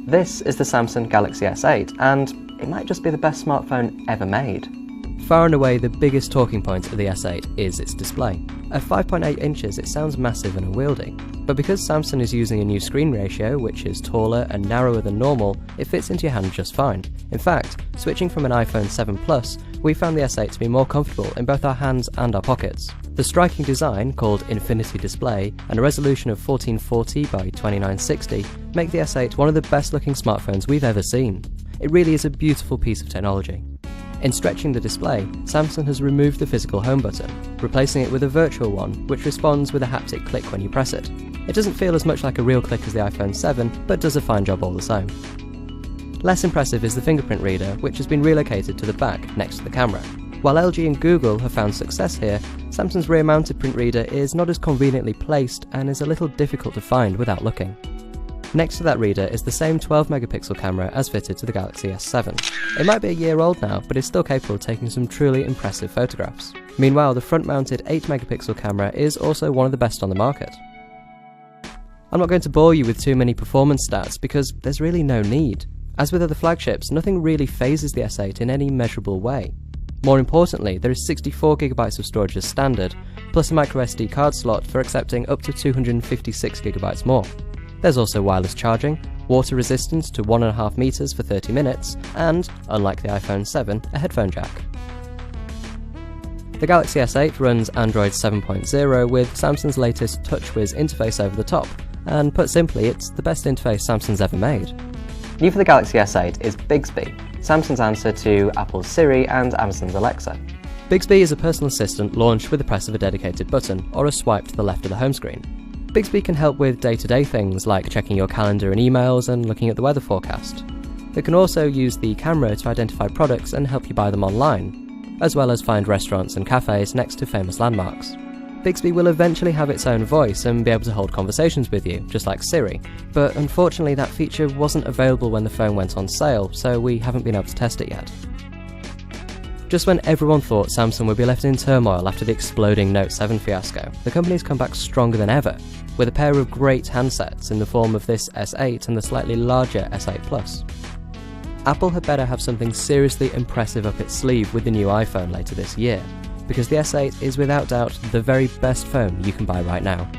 This is the Samsung Galaxy S8, and it might just be the best smartphone ever made. Far and away the biggest talking point of the S8 is its display. At 5.8 inches it sounds massive and unwieldy, but because Samsung is using a new screen ratio which is taller and narrower than normal, it fits into your hand just fine. In fact, switching from an iPhone 7 Plus, we found the S8 to be more comfortable in both our hands and our pockets. The striking design, called Infinity Display, and a resolution of 1440 by 2960 make the S8 one of the best looking smartphones we've ever seen. It really is a beautiful piece of technology. In stretching the display, Samsung has removed the physical home button, replacing it with a virtual one which responds with a haptic click when you press it. It doesn't feel as much like a real click as the iPhone 7, but does a fine job all the same. Less impressive is the fingerprint reader, which has been relocated to the back next to the camera. While LG and Google have found success here, Samsung's rear-mounted print reader is not as conveniently placed and is a little difficult to find without looking. Next to that reader is the same 12-megapixel camera as fitted to the Galaxy S7. It might be a year old now, but is still capable of taking some truly impressive photographs. Meanwhile, the front-mounted 8-megapixel camera is also one of the best on the market. I'm not going to bore you with too many performance stats because there's really no need. As with other flagships, nothing really phases the S8 in any measurable way. More importantly, there is 64GB of storage as standard, plus a microSD card slot for accepting up to 256GB more. There's also wireless charging, water resistance to 1.5 meters for 30 minutes, and, unlike the iPhone 7, a headphone jack. The Galaxy S8 runs Android 7.0 with Samsung's latest TouchWiz interface over the top, and put simply, it's the best interface Samsung's ever made. New for the Galaxy S8 is Bixby, Samsung's answer to Apple's Siri and Amazon's Alexa. Bixby is a personal assistant launched with the press of a dedicated button, or a swipe to the left of the home screen. Bixby can help with day-to-day things like checking your calendar and emails and looking at the weather forecast. It can also use the camera to identify products and help you buy them online, as well as find restaurants and cafes next to famous landmarks. Bixby will eventually have its own voice and be able to hold conversations with you, just like Siri, but unfortunately that feature wasn't available when the phone went on sale, so we haven't been able to test it yet. Just when everyone thought Samsung would be left in turmoil after the exploding Note 7 fiasco, the company's come back stronger than ever, with a pair of great handsets in the form of this S8 and the slightly larger S8 Plus. Apple had better have something seriously impressive up its sleeve with the new iPhone later this year, because the S8 is without doubt the very best phone you can buy right now.